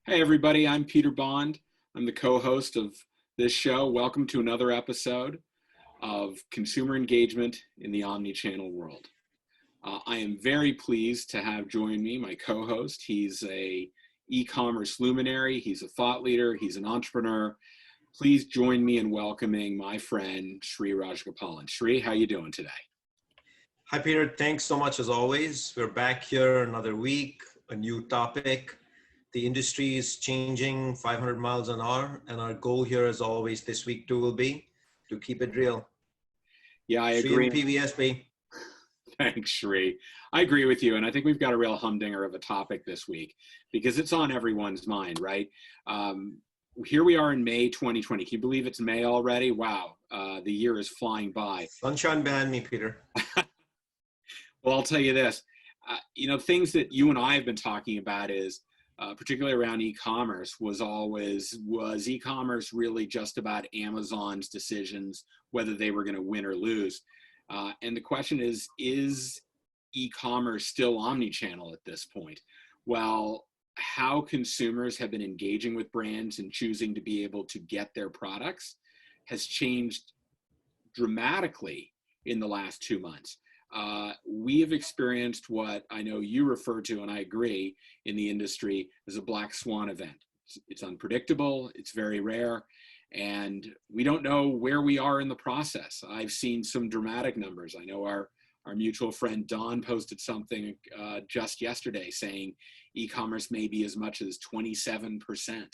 Hey everybody, I'm Peter Bond. I'm the co-host of this show. Welcome to another episode of Consumer Engagement in the Omnichannel World. I am very pleased to have join me my co-host. He's a e-commerce luminary, he's a thought leader, he's an entrepreneur. Please join me in welcoming my friend Sri Rajagopalan. Sri, how you doing today? Hi, Peter. Thanks so much as always. We're back here another week, a new topic. The industry is changing 500 miles an hour, and our goal here, as always, this week too will be to keep it real. Yeah, I Sri and agree. PVSB. Thanks, Sri. I agree with you, and I think we've got a real humdinger of a topic this week because it's on everyone's mind, right? Here we are in May 2020. Can you believe it's May already? Wow, the year is flying by. Sunshine behind me, Peter. Well, I'll tell you this. Things that you and I have been talking about is, particularly around e-commerce, was e-commerce really just about Amazon's decisions, whether they were going to win or lose? And the question is e-commerce still omni-channel at this point? Well, how consumers have been engaging with brands and choosing to be able to get their products has changed dramatically in the last 2 months. We have experienced what I know you refer to, and I agree, in the industry as a black swan event. It's unpredictable, it's very rare, and we don't know where we are in the process. I've seen some dramatic numbers. I know our mutual friend Don posted something just yesterday saying e-commerce may be as much as 27%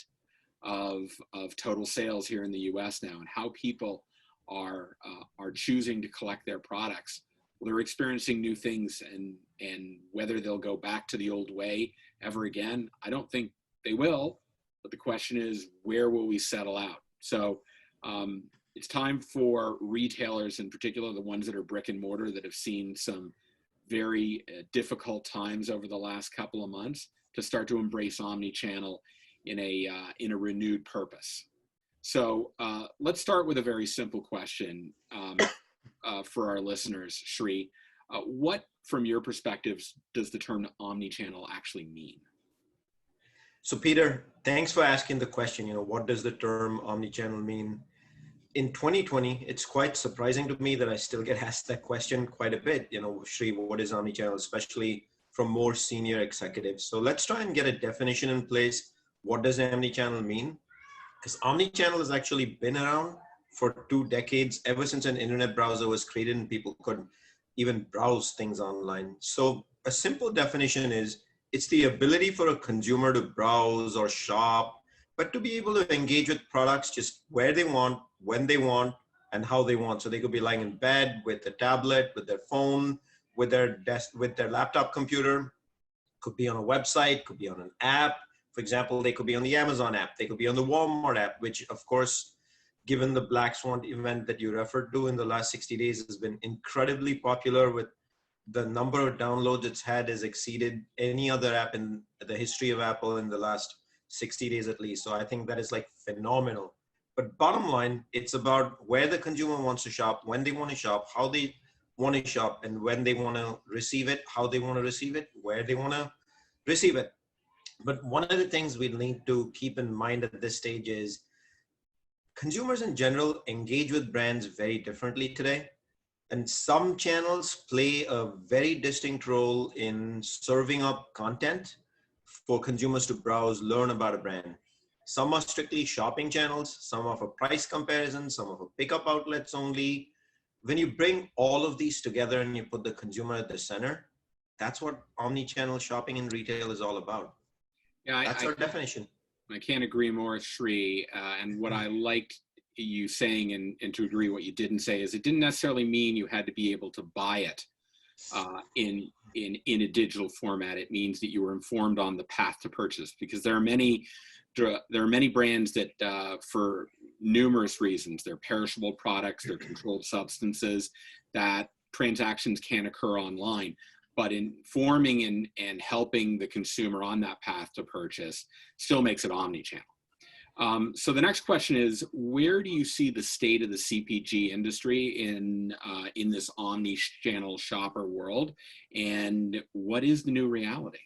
of total sales here in the US now, and how people are choosing to collect their products. Well, they're experiencing new things, and whether they'll go back to the old way ever again, I don't think they will. But the question is, where will we settle out? So it's time for retailers, in particular the ones that are brick and mortar, that have seen some very difficult times over the last couple of months, to start to embrace omni-channel in a renewed purpose. So let's start with a very simple question. For our listeners, Sri, what, from your perspectives, does the term omnichannel actually mean? So, Peter, thanks for asking the question. What does the term omnichannel mean? In 2020, it's quite surprising to me that I still get asked that question quite a bit. Sri, what is omnichannel, especially from more senior executives? So let's try and get a definition in place. What does omnichannel mean? Because omnichannel has actually been around for 2 decades, ever since an internet browser was created and people could even browse things online. So a simple definition is, it's the ability for a consumer to browse or shop, but to be able to engage with products just where they want, when they want, and how they want. So they could be lying in bed with a tablet, with their phone, with their desk, with their laptop computer, could be on a website, could be on an app. For example, they could be on the Amazon app, they could be on the Walmart app, which of course, given the Black Swan event that you referred to in the last 60 days, has been incredibly popular. With the number of downloads it's had has exceeded any other app in the history of Apple in the last 60 days at least. So I think that is like phenomenal. But bottom line, it's about where the consumer wants to shop, when they want to shop, how they want to shop, and when they want to receive it, how they want to receive it, where they want to receive it. But one of the things we need to keep in mind at this stage is, consumers in general engage with brands very differently today. And some channels play a very distinct role in serving up content for consumers to browse, learn about a brand. Some are strictly shopping channels, some are for price comparison, some are for pickup outlets only. When you bring all of these together and you put the consumer at the center, that's what omni-channel shopping in retail is all about. Yeah, that's our definition. I can't agree more, Sri. And what I liked you saying, and to agree what you didn't say, is it didn't necessarily mean you had to be able to buy it in a digital format. It means that you were informed on the path to purchase, because there are many brands that for numerous reasons, they're perishable products, they're controlled substances, that transactions can occur online. But informing and helping the consumer on that path to purchase still makes it omni-channel. So the next question is, where do you see the state of the CPG industry in this omni-channel shopper world, and what is the new reality?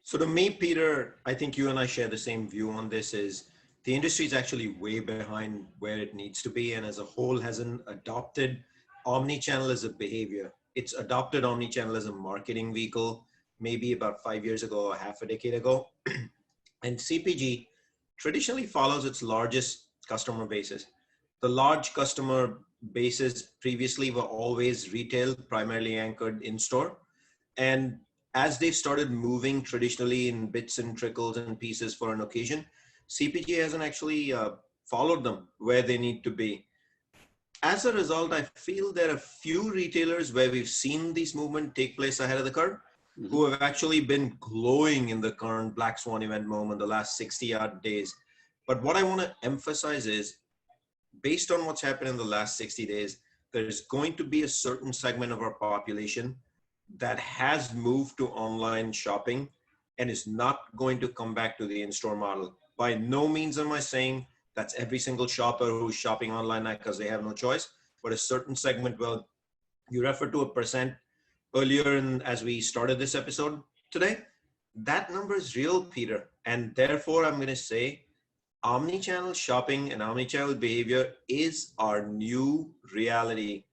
So to me, Peter, I think you and I share the same view on this is the industry is actually way behind where it needs to be. And as a whole hasn't adopted omni-channel as a behavior. It's adopted omni-channel as a marketing vehicle, maybe about 5 years ago or half a decade ago. And CPG traditionally follows its largest customer bases. The large customer bases previously were always retail, primarily anchored in store. And as they've started moving traditionally in bits and trickles and pieces for an occasion, CPG hasn't actually followed them where they need to be. As a result, I feel there are few retailers where we've seen this movement take place ahead of the curve Mhm. who have actually been glowing in the current Black Swan event moment the last 60 odd days. But what I want to emphasize is based on what's happened in the last 60 days, there's going to be a certain segment of our population that has moved to online shopping and is not going to come back to the in-store model. By no means am I saying that's every single shopper who's shopping online because they have no choice, but a certain segment, well, you referred to a percent earlier as we started this episode today. That number is real, Peter. And therefore, I'm going to say omnichannel shopping and omnichannel behavior is our new reality,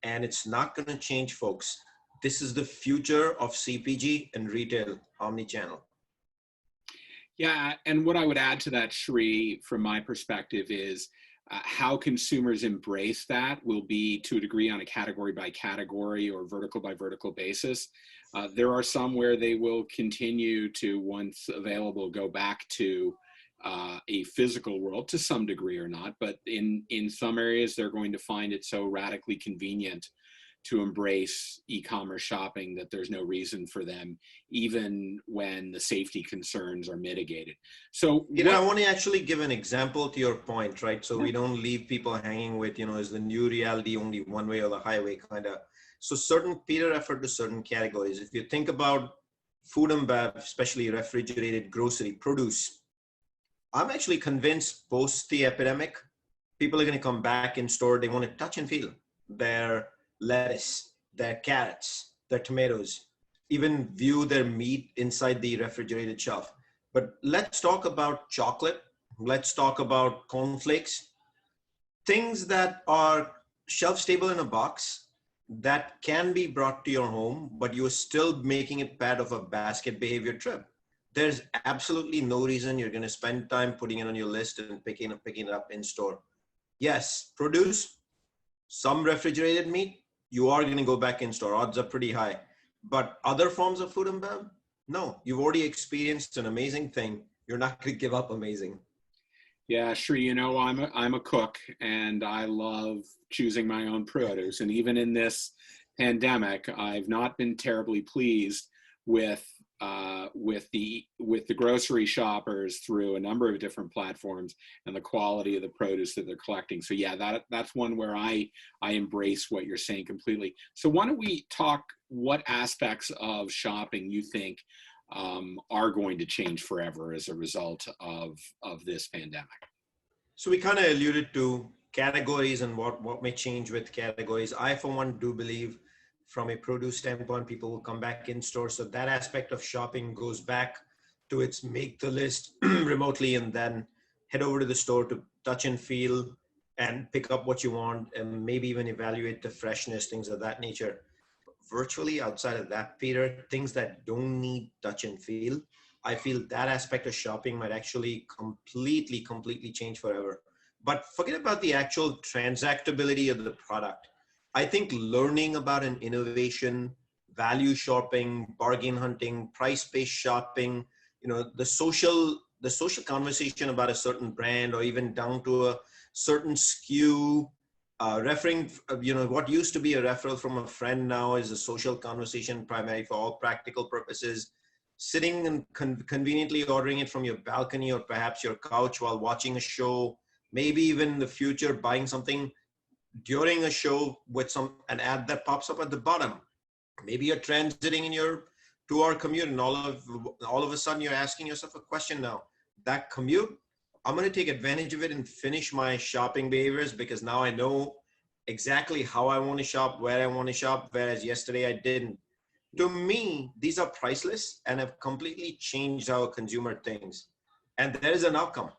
and it's not going to change, folks. This is the future of CPG and retail, omnichannel. Yeah, and what I would add to that, Shri, from my perspective, is how consumers embrace that will be to a degree on a category by category or vertical by vertical basis. There are some where they will continue to, once available, go back to a physical world to some degree or not, but in some areas they're going to find it so radically convenient to embrace e-commerce shopping that there's no reason for them, even when the safety concerns are mitigated. So Peter, I want to actually give an example to your point, right? So Yeah. we don't leave people hanging with, is the new reality only one way or the highway kind of. So Peter referred to certain categories. If you think about food and bev, especially refrigerated grocery, produce, I'm actually convinced post the epidemic, people are going to come back in store. They want to touch and feel their lettuce, their carrots, their tomatoes, even view their meat inside the refrigerated shelf. But let's talk about chocolate. Let's talk about cornflakes, things that are shelf stable in a box that can be brought to your home, but you're still making it part of a basket behavior trip. There's absolutely no reason you're going to spend time putting it on your list and picking it up in store. Yes, produce, some refrigerated meat, you are going to go back in store. Odds are pretty high. But other forms of food and bev, no, you've already experienced an amazing thing. You're not going to give up amazing. Yeah, Shri, I'm a cook and I love choosing my own produce. And even in this pandemic, I've not been terribly pleased with the grocery shoppers through a number of different platforms and the quality of the produce that they're collecting. So yeah, that's one where I embrace what you're saying completely. So why don't we talk what aspects of shopping you think are going to change forever as a result of this pandemic? So we kind of alluded to categories and what may change with categories. I, for one, do believe from a produce standpoint, people will come back in store. So that aspect of shopping goes back to its make the list remotely and then head over to the store to touch and feel and pick up what you want and maybe even evaluate the freshness, things of that nature. Virtually outside of that, Peter, things that don't need touch and feel, I feel that aspect of shopping might actually completely change forever. But forget about the actual transactability of the product. I think learning about an innovation, value shopping, bargain hunting, price-based shopping, the social conversation about a certain brand or even down to a certain SKU, referring, what used to be a referral from a friend now is a social conversation primarily for all practical purposes. Sitting and conveniently ordering it from your balcony or perhaps your couch while watching a show, maybe even in the future buying something during a show with an ad that pops up at the bottom. Maybe you're transiting in your 2-hour commute and all of a sudden you're asking yourself a question now. That commute, I'm going to take advantage of it and finish my shopping behaviors because now I know exactly how I want to shop, where I want to shop, whereas yesterday I didn't. To me, these are priceless and have completely changed how a consumer thinks. And there is an outcome.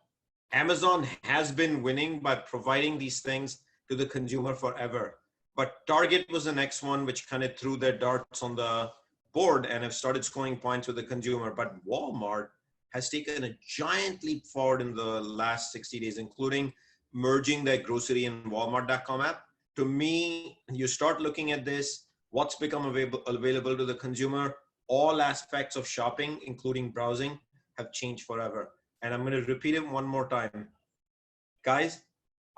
Amazon has been winning by providing these things to the consumer forever. But Target was the next one, which kind of threw their darts on the board and have started scoring points with the consumer. But Walmart has taken a giant leap forward in the last 60 days, including merging their grocery and Walmart.com app. To me, you start looking at this, what's become available to the consumer, all aspects of shopping, including browsing, have changed forever. And I'm going to repeat it one more time. Guys,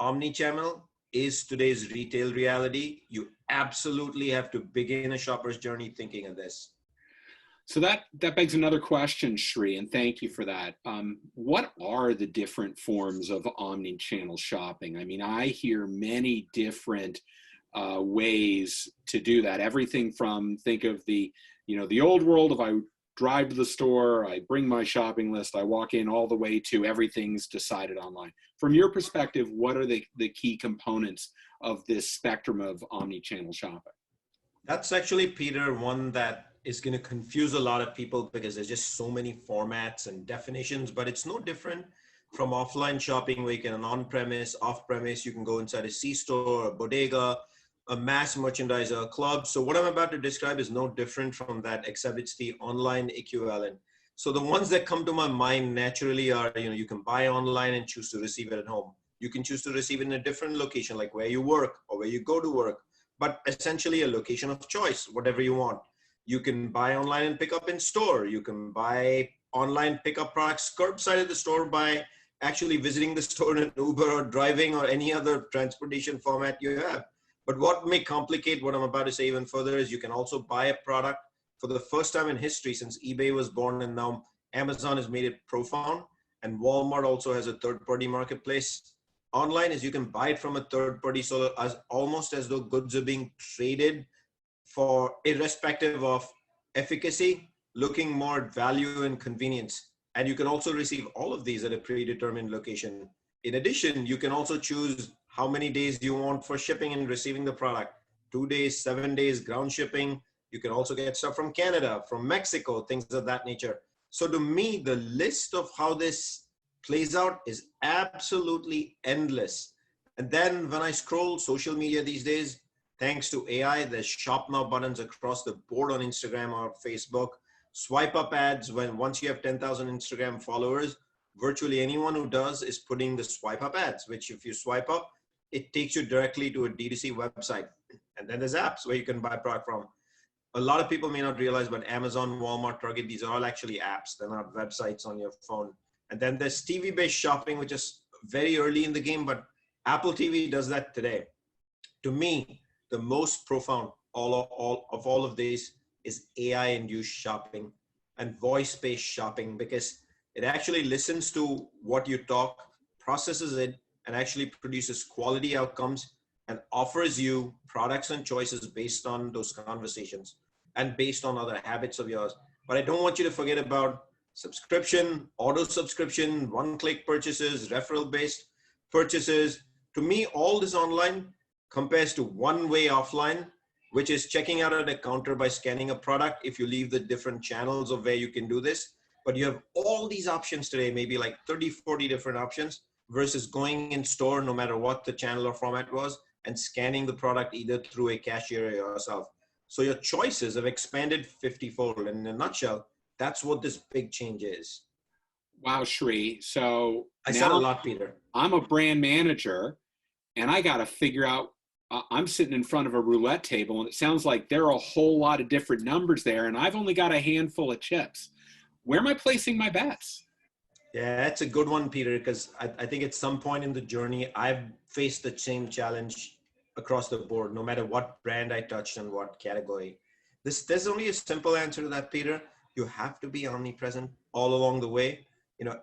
omnichannel is today's retail reality. You absolutely have to begin a shopper's journey thinking of this. So that begs another question, Sri, and thank you for that. What are the different forms of omni-channel shopping? I mean, I hear many different ways to do that. Everything from, think of the old world, if I drive to the store, I bring my shopping list, I walk in, all the way to everything's decided online. From your perspective, what are the key components of this spectrum of omni-channel shopping? That's actually, Peter, one that is going to confuse a lot of people because there's just so many formats and definitions, but it's no different from offline shopping where you can on-premise, off-premise, you can go inside a C-store, a bodega, a mass merchandiser, a club. So what I'm about to describe is no different from that, except it's the online equivalent. So the ones that come to my mind naturally are, you can buy online and choose to receive it at home. You can choose to receive it in a different location, like where you work or where you go to work, but essentially a location of choice, whatever you want. You can buy online and pick up in store. You can buy online, pick up products curbside at the store by actually visiting the store in an Uber or driving or any other transportation format you have. But what may complicate what I'm about to say even further is you can also buy a product for the first time in history since eBay was born, and now Amazon has made it profound, and Walmart also has a third-party marketplace online, is you can buy it from a third party, so as almost as though goods are being traded for, irrespective of efficacy, looking more at value and convenience. And you can also receive all of these at a predetermined location. In addition, you can also choose how many days you want for shipping and receiving the product. 2 days, 7 days, ground shipping. You can also get stuff from Canada, from Mexico, things of that nature. So to me, the list of how this plays out is absolutely endless. And then when I scroll social media these days, thanks to AI, there's shop now buttons across the board on Instagram or Facebook. Swipe up ads, once you have 10,000 Instagram followers, virtually anyone who does is putting the swipe up ads, which if you swipe up, it takes you directly to a D2C website. And then there's apps where you can buy product from. A lot of people may not realize, but Amazon, Walmart, Target, these are all actually apps. They're not websites on your phone. And then there's TV-based shopping, which is very early in the game, but Apple TV does that today. To me, the most profound of all of these is AI-induced shopping and voice-based shopping, because it actually listens to what you talk, processes it, and actually produces quality outcomes and offers you products and choices based on those conversations and based on other habits of yours. But I don't want you to forget about subscription, auto subscription, one-click purchases, referral-based purchases. To me, all this online compares to one-way offline, which is checking out at a counter by scanning a product if you leave the different channels of where you can do this. But you have all these options today, maybe like 30, 40 different options, versus going in store, no matter what the channel or format was, and scanning the product either through a cashier or yourself. So your choices have expanded 50-fold. And in a nutshell, that's what this big change is. Wow, Sri. So I said a lot, Peter. I'm a brand manager, and I got to figure out, I'm sitting in front of a roulette table, and it sounds like there are a whole lot of different numbers there, and I've only got a handful of chips. Where am I placing my bets? Yeah, that's a good one, Peter, because I think at some point in the journey, I've faced the same challenge across the board, no matter what brand I touched and what category. There's only a simple answer to that, Peter. You have to be omnipresent all along the way.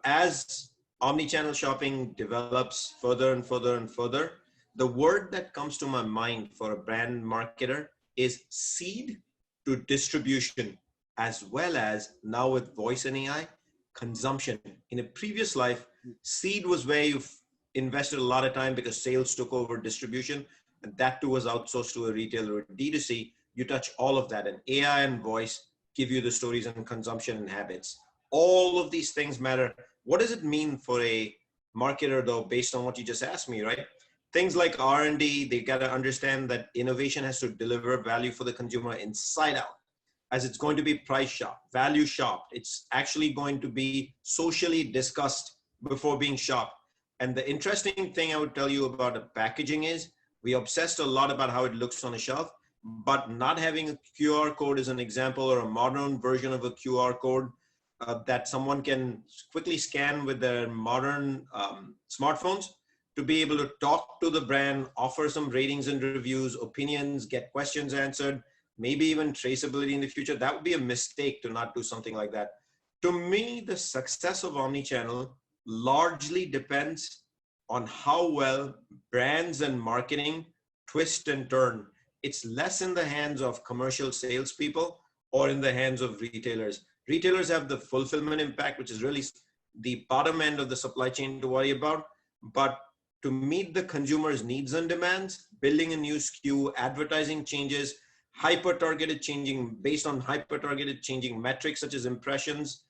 As omnichannel shopping develops further and further and further, the word that comes to my mind for a brand marketer is seed to distribution, as well as now with voice and AI, consumption. In a previous life, seed was where you've invested a lot of time because sales took over distribution, and that too was outsourced to a retailer or D2C. you touch all of that, and AI and voice give you the stories and consumption and habits. All of these things matter. What does it mean for a marketer though, based on what you just asked me, right? Things like R&D, they got to understand that innovation has to deliver value for the consumer inside out, as it's going to be price shopped, value shopped. It's actually going to be socially discussed before being shopped. And the interesting thing I would tell you about the packaging is we obsessed a lot about how it looks on a shelf, but not having a QR code as an example, or a modern version of a QR code that someone can quickly scan with their modern smartphones to be able to talk to the brand, offer some ratings and reviews, opinions, get questions answered, maybe even traceability in the future. That would be a mistake to not do something like that. To me, the success of omnichannel largely depends on how well brands and marketing twist and turn. It's less in the hands of commercial salespeople or in the hands of retailers. Retailers have the fulfillment impact, which is really the bottom end of the supply chain to worry about. But to meet the consumer's needs and demands, building a new SKU, advertising changes, hyper-targeted changing based on hyper-targeted changing metrics such as impressions,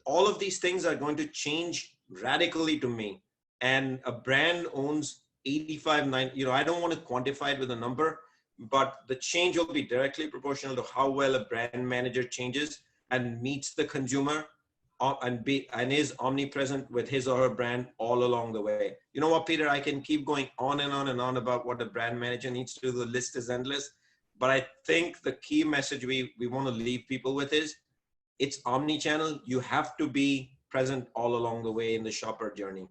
all of these things are going to change radically to me. And a brand owns 85, 90, I don't want to quantify it with a number, but the change will be directly proportional to how well a brand manager changes and meets the consumer and is omnipresent with his or her brand all along the way. You know what, Peter, I can keep going on and on and on about what the brand manager needs to do. The list is endless, but I think the key message we want to leave people with is it's omnichannel. You have to be present all along the way in the shopper journey.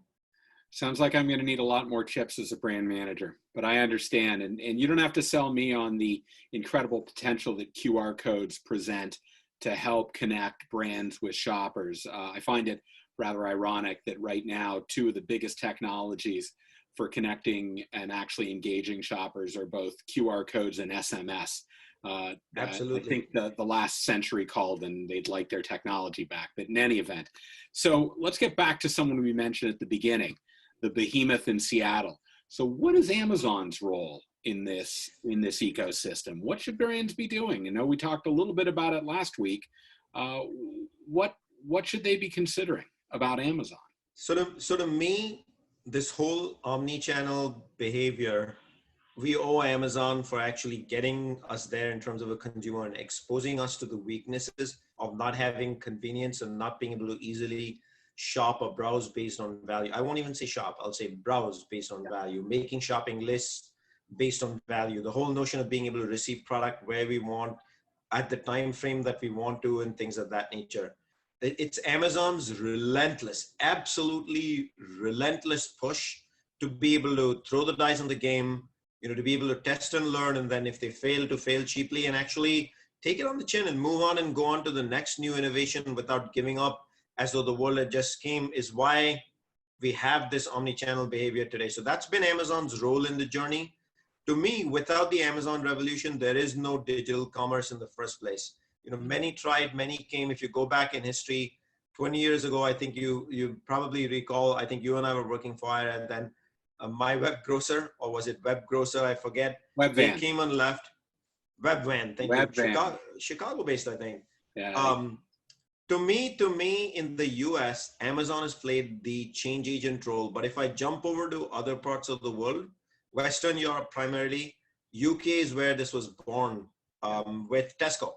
Sounds like I'm going to need a lot more chips as a brand manager, but I understand. And you don't have to sell me on the incredible potential that QR codes present to help connect brands with shoppers. I find it rather ironic that right now, two of the biggest technologies for connecting and actually engaging shoppers are both QR codes and SMS. Absolutely. I think the last century called and they'd like their technology back, but in any event. So let's get back to someone we mentioned at the beginning, the behemoth in Seattle. So what is Amazon's role in this ecosystem? What should brands be doing? I know we talked a little bit about it last week. What should they be considering about Amazon? So to me, this whole omni-channel behavior, we owe Amazon for actually getting us there in terms of a consumer and exposing us to the weaknesses of not having convenience and not being able to easily shop or browse based on value. I won't even say shop, I'll say browse based on value, making shopping lists based on value, the whole notion of being able to receive product where we want at the time frame that we want to, and things of that nature. It's Amazon's relentless, absolutely relentless push to be able to throw the dice on the game, to be able to test and learn, and then if they fail, to fail cheaply and actually take it on the chin and move on and go on to the next new innovation without giving up as though the world had just came, is why we have this omni-channel behavior today. So that's been Amazon's role in the journey. To me, without the Amazon revolution, there is no digital commerce in the first place. Many tried, many came. If you go back in history, 20 years ago, I think you probably recall, I think you and I were working for it, and then My Web Grocer, or was it Web Grocer? I forget. Webvan. They came and left. Webvan, thank you. Chicago-based, I think. Yeah. To me, in the US, Amazon has played the change agent role. But if I jump over to other parts of the world, Western Europe primarily, UK is where this was born with Tesco.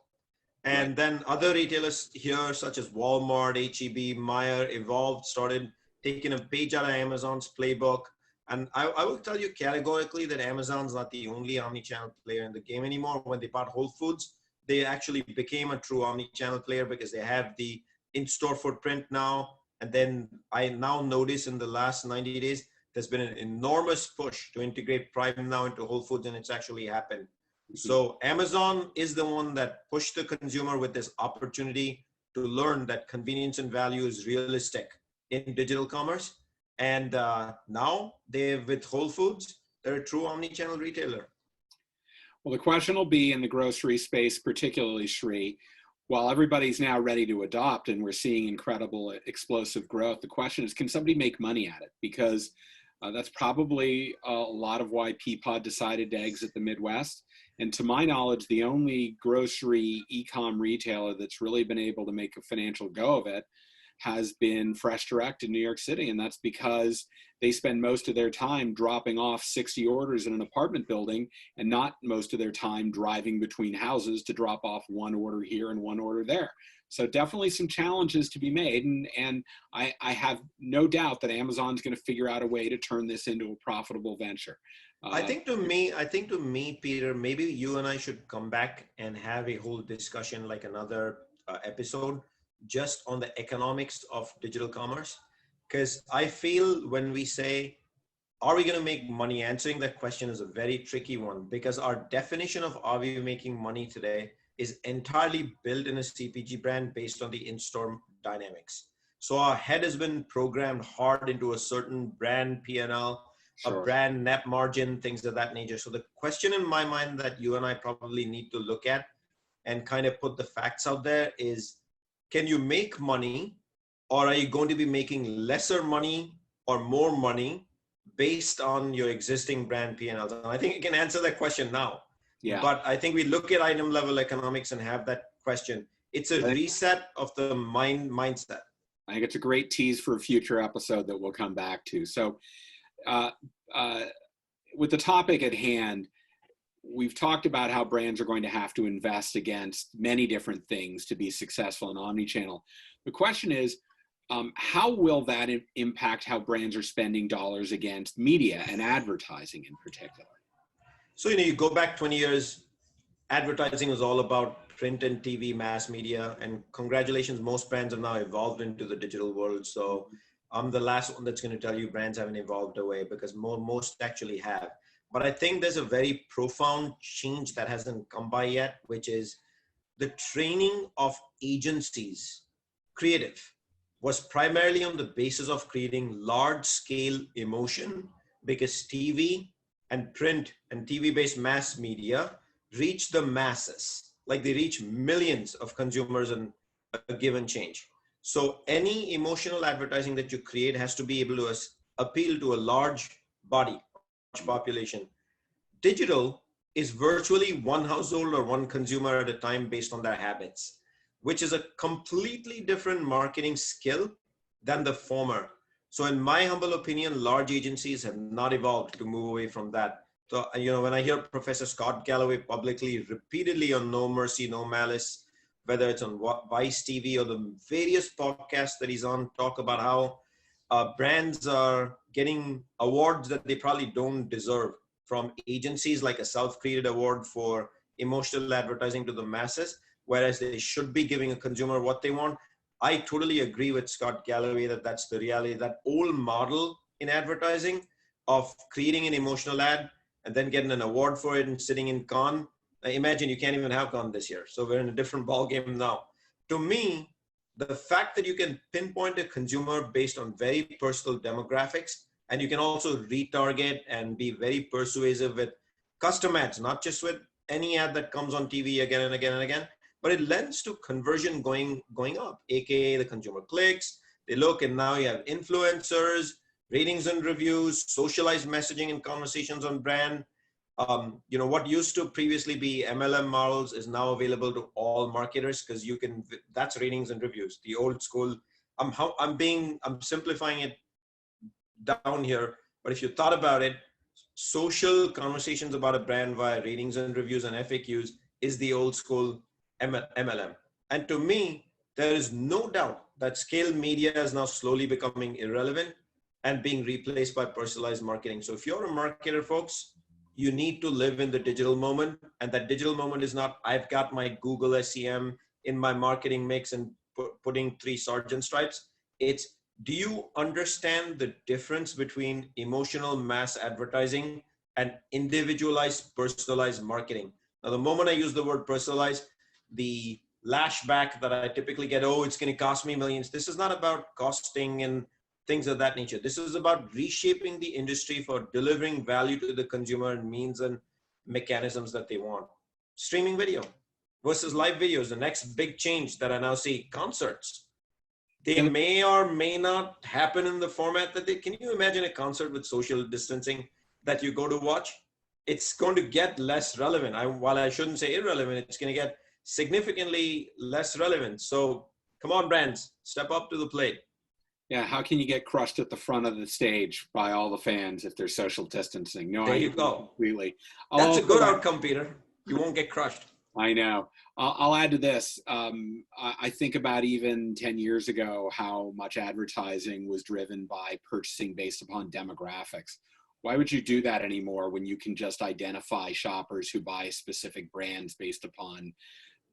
And then other retailers here, such as Walmart, H-E-B, Meijer, evolved, started taking a page out of Amazon's playbook. And I will tell you categorically that Amazon's not the only omni-channel player in the game anymore. When they bought Whole Foods, they actually became a true omni-channel player because they have the in-store footprint now. And then I now notice in the last 90 days, there's been an enormous push to integrate Prime now into Whole Foods, and it's actually happened. So Amazon is the one that pushed the consumer with this opportunity to learn that convenience and value is realistic in digital commerce. And now with Whole Foods, they're a true omni-channel retailer. Well, the question will be in the grocery space, particularly, Sri, while everybody's now ready to adopt and we're seeing incredible explosive growth, the question is, can somebody make money at it? Because That's probably a lot of why Peapod decided to exit the Midwest. And to my knowledge, the only grocery e-com retailer that's really been able to make a financial go of it has been Fresh Direct in New York City. And that's because they spend most of their time dropping off 60 orders in an apartment building and not most of their time driving between houses to drop off one order here and one order there. So definitely some challenges to be made. And I have no doubt that Amazon's going to figure out a way to turn this into a profitable venture. I think to me, Peter, maybe you and I should come back and have a whole discussion, like another episode, just on the economics of digital commerce. Because I feel when we say, are we going to make money? Answering that question is a very tricky one, because our definition of are we making money today is entirely built in a CPG brand based on the in-store dynamics. So our head has been programmed hard into a certain brand P&L, a Sure. brand net margin, things of that nature. So the question in my mind that you and I probably need to look at and kind of put the facts out there is, can you make money, or are you going to be making lesser money or more money based on your existing brand P&Ls? And I think you can answer that question now. Yeah. But I think we look at item level economics and have that question. It's a reset of the mindset. I think it's a great tease for a future episode that we'll come back to. So with the topic at hand, we've talked about how brands are going to have to invest against many different things to be successful in omnichannel. The question is, how will that impact how brands are spending dollars against media and advertising in particular? So, you go back 20 years, advertising was all about print and TV, mass media, and congratulations, most brands have now evolved into the digital world. So I'm the last one that's going to tell you brands haven't evolved away, because most actually have. But I think there's a very profound change that hasn't come by yet, which is the training of agencies, creative, was primarily on the basis of creating large scale emotion, because TV and print and TV-based mass media reach the masses, like they reach millions of consumers in a given change. So any emotional advertising that you create has to be able to appeal to a large body, large population. Digital is virtually one household or one consumer at a time based on their habits, which is a completely different marketing skill than the former. So in my humble opinion, large agencies have not evolved to move away from that. So, when I hear Professor Scott Galloway publicly, repeatedly on No Mercy, No Malice, whether it's on Vice TV or the various podcasts that he's on, talk about how brands are getting awards that they probably don't deserve from agencies, like a self-created award for emotional advertising to the masses, whereas they should be giving a consumer what they want. I totally agree with Scott Galloway that that's the reality. That old model in advertising of creating an emotional ad and then getting an award for it and sitting in Cannes. Imagine you can't even have Cannes this year. So we're in a different ballgame now. To me, the fact that you can pinpoint a consumer based on very personal demographics, and you can also retarget and be very persuasive with custom ads, not just with any ad that comes on TV again and again and again, but it lends to conversion going up, AKA the consumer clicks, they look, and now you have influencers, ratings and reviews, socialized messaging and conversations on brand. What used to previously be MLM models is now available to all marketers, because that's ratings and reviews. The old school, I'm simplifying it down here, but if you thought about it, social conversations about a brand via ratings and reviews and FAQs is the old school MLM. And to me, there is no doubt that scale media is now slowly becoming irrelevant and being replaced by personalized marketing. So if you're a marketer, folks, you need to live in the digital moment. And that digital moment is not, I've got my Google SEM in my marketing mix and putting 3 sergeant stripes. It's, do you understand the difference between emotional mass advertising and individualized, personalized marketing? Now, the moment I use the word personalized, the lashback that I typically get, oh, it's going to cost me millions. This is not about costing and things of that nature. This is about reshaping the industry for delivering value to the consumer and means and mechanisms that they want. Streaming video versus live videos, the next big change that I now see. Concerts. They may or may not happen in the format that they, can you imagine a concert with social distancing that you go to watch? It's going to get less relevant. While I shouldn't say irrelevant, it's going to get significantly less relevant. So come on, brands, step up to the plate. Yeah, how can you get crushed at the front of the stage by all the fans if there's social distancing? No, There I you agree go. completely. That's a good outcome, Peter. You won't get crushed. I know. I'll add to this. I think about even 10 years ago how much advertising was driven by purchasing based upon demographics. Why would you do that anymore when you can just identify shoppers who buy specific brands based upon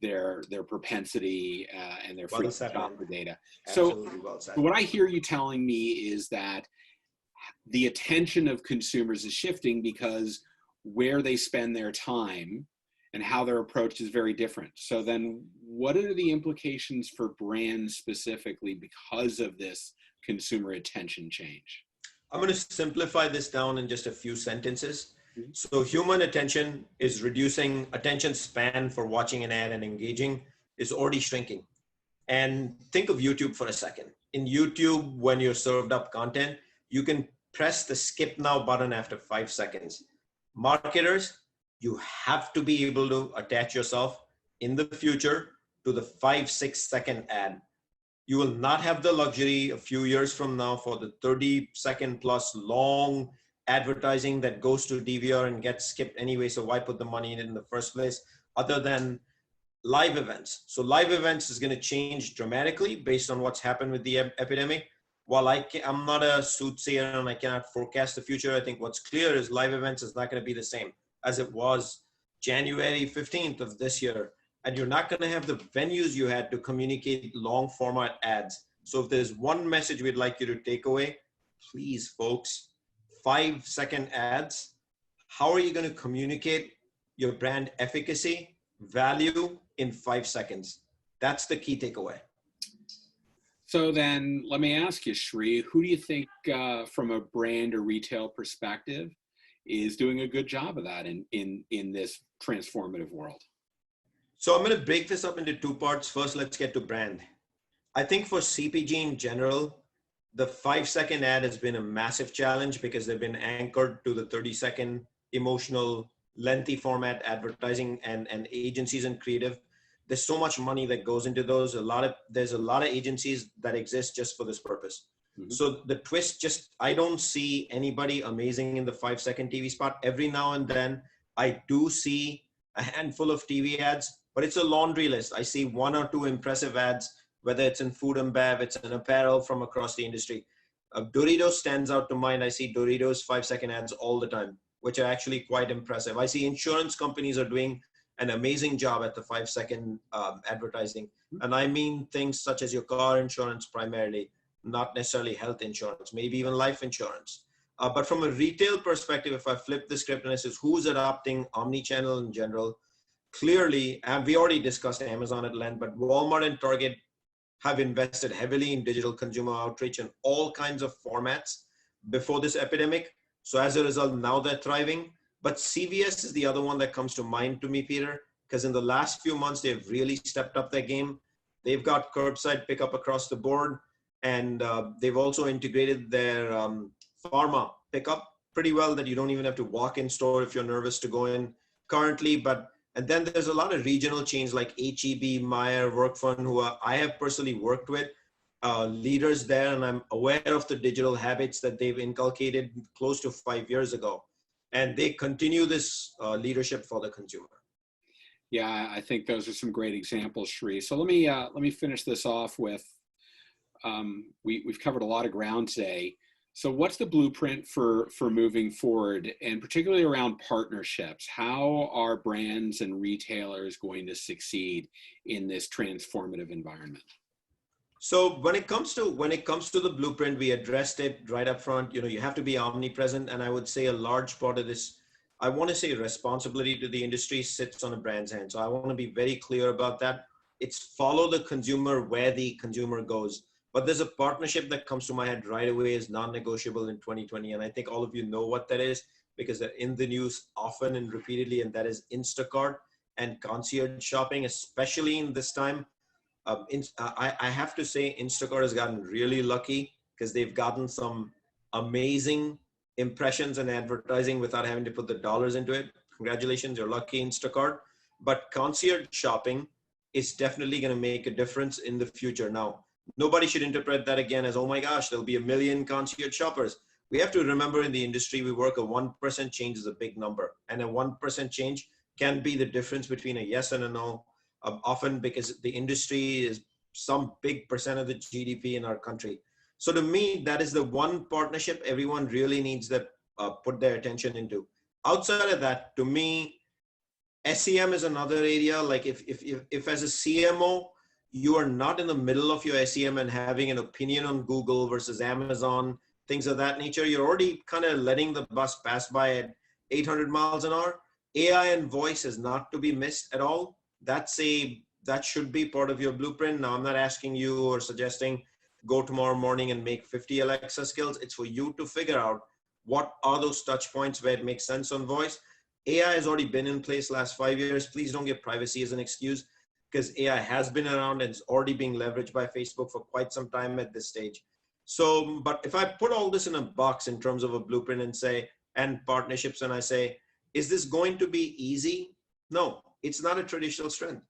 their propensity and their free shopper data? Absolutely well So said. what I hear you telling me is that the attention of consumers is shifting because where they spend their time and how they're approached is very different. So then what are the implications for brands specifically because of this consumer attention change? I'm going to simplify this down in just a few sentences. So human attention is reducing. Attention span for watching an ad and engaging is already shrinking. And think of YouTube for a second. In YouTube, when you're served up content, you can press the skip now button after 5 seconds. Marketers, you have to be able to attach yourself in the future to the 5-6 second ad. You will not have the luxury a few years from now for the 30-second plus long advertising that goes to DVR and gets skipped anyway. So why put the money in it in the first place other than live events? So live events is going to change dramatically based on what's happened with the epidemic. While I'm not a soothsayer and I cannot forecast the future, I think what's clear is live events is not going to be the same as it was January 15th of this year. And you're not going to have the venues you had to communicate long format ads. So if there's one message we'd like you to take away, please, folks, 5-second ads. How are you going to communicate your brand efficacy, value in 5 seconds? That's the key takeaway. So then let me ask you, Sri, who do you think from a brand or retail perspective is doing a good job of that in this transformative world? So I'm going to break this up into two parts. First, let's get to brand. I think for CPG in general, the 5-second ad has been a massive challenge because they've been anchored to the 30-second emotional, lengthy format advertising and agencies and creative. There's so much money that goes into those. There's a lot of agencies that exist just for this purpose. Mm-hmm. So the twist, I don't see anybody amazing in the 5-second TV spot. Every now and then I do see a handful of TV ads, but it's a laundry list. I see 1 or 2 impressive ads, whether it's in food and bev, it's in apparel from across the industry. Doritos stands out to mind. I see Doritos 5-second ads all the time, which are actually quite impressive. I see insurance companies are doing an amazing job at the 5-second advertising. And I mean things such as your car insurance primarily, not necessarily health insurance, maybe even life insurance. But from a retail perspective, if I flip the script and I say, who's adopting omnichannel in general? Clearly, and we already discussed Amazon at length, but Walmart and Target have invested heavily in digital consumer outreach in all kinds of formats before this epidemic. So as a result, now they're thriving. But CVS is the other one that comes to mind to me, Peter, because in the last few months, they've really stepped up their game. They've got curbside pickup across the board, and they've also integrated their pharma pickup pretty well that you don't even have to walk in store if you're nervous to go in currently. And then there's a lot of regional chains like HEB, Meyer, Workfront, who I have personally worked with, leaders there, and I'm aware of the digital habits that they've inculcated close to 5 years ago. And they continue this leadership for the consumer. Yeah, I think those are some great examples, Sri. So let me finish this off with, we've covered a lot of ground today. So what's the blueprint for moving forward, and particularly around partnerships? How are brands and retailers going to succeed in this transformative environment? So when it comes to the blueprint, we addressed it right up front. You have to be omnipresent, and I would say a large part of this, I want to say responsibility to the industry sits on a brand's hand. So I want to be very clear about that. It's follow the consumer where the consumer goes. But there's a partnership that comes to my head right away is non-negotiable in 2020. And I think all of you know what that is because they're in the news often and repeatedly, and that is Instacart and concierge shopping, especially in this time. I have to say Instacart has gotten really lucky because they've gotten some amazing impressions and advertising without having to put the dollars into it. Congratulations, you're lucky, Instacart. But concierge shopping is definitely going to make a difference in the future. Now, nobody should interpret that again as, oh my gosh, there'll be 1 million concierge shoppers. We have to remember in the industry we work, a 1% change is a big number. And a 1% change can be the difference between a yes and a no. Often because the industry is some big percent of the GDP in our country. So to me, that is the one partnership everyone really needs to put their attention into. Outside of that, to me, SEM is another area. Like if as a CMO, you are not in the middle of your SEM and having an opinion on Google versus Amazon, things of that nature, you're already kind of letting the bus pass by at 800 miles an hour. AI and voice is not to be missed at all. That should be part of your blueprint. Now, I'm not asking you or suggesting go tomorrow morning and make 50 Alexa skills. It's for you to figure out what are those touch points where it makes sense on voice. AI has already been in place last 5 years. Please don't give privacy as an excuse, because AI has been around and it's already being leveraged by Facebook for quite some time at this stage. So, but if I put all this in a box in terms of a blueprint and partnerships, and I say, is this going to be easy? No, it's not a traditional strength.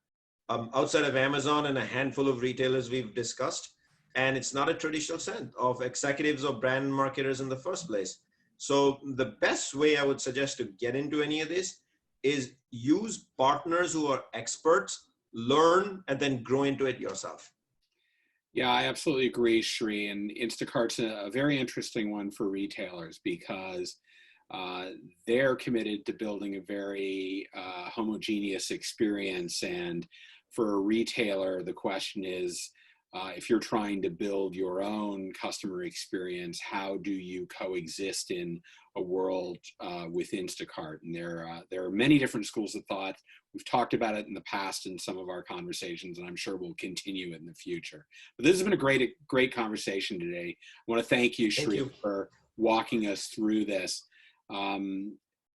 Outside of Amazon and a handful of retailers we've discussed, and it's not a traditional strength of executives or brand marketers in the first place. So the best way I would suggest to get into any of this is use partners who are experts, learn, and then grow into it yourself. Yeah, I absolutely agree, Sri. And Instacart's a very interesting one for retailers because they're committed to building a very homogeneous experience. And for a retailer, the question is, if you're trying to build your own customer experience, how do you coexist in a world with Instacart? And there are many different schools of thought. We've talked about it in the past in some of our conversations, and I'm sure we'll continue it in the future. But this has been a great conversation today. I want to thank you, Sri, for walking us through this.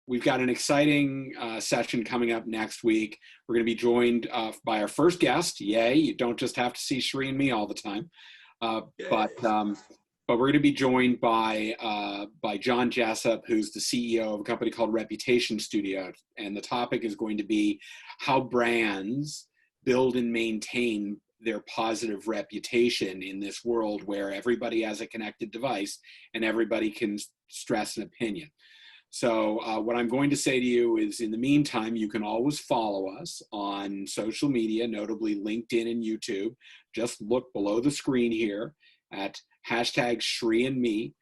We've got an exciting session coming up next week. We're going to be joined by our first guest. Yay, you don't just have to see Sri and me all the time. But we're going to be joined by John Jessup, who's the CEO of a company called Reputation Studio. And the topic is going to be how brands build and maintain their positive reputation in this world where everybody has a connected device and everybody can stress an opinion. So what I'm going to say to you is, in the meantime, you can always follow us on social media, notably LinkedIn and YouTube. Just look below the screen here at hashtag Sri and me,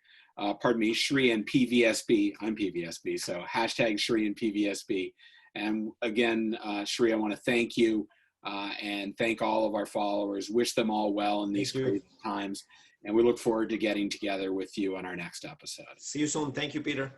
Sri and PVSB. I'm PVSB, so hashtag Sri and PVSB. And again, Sri, I want to thank you and thank all of our followers. Wish them all well in these crazy times. And we look forward to getting together with you on our next episode. See you soon. Thank you, Peter.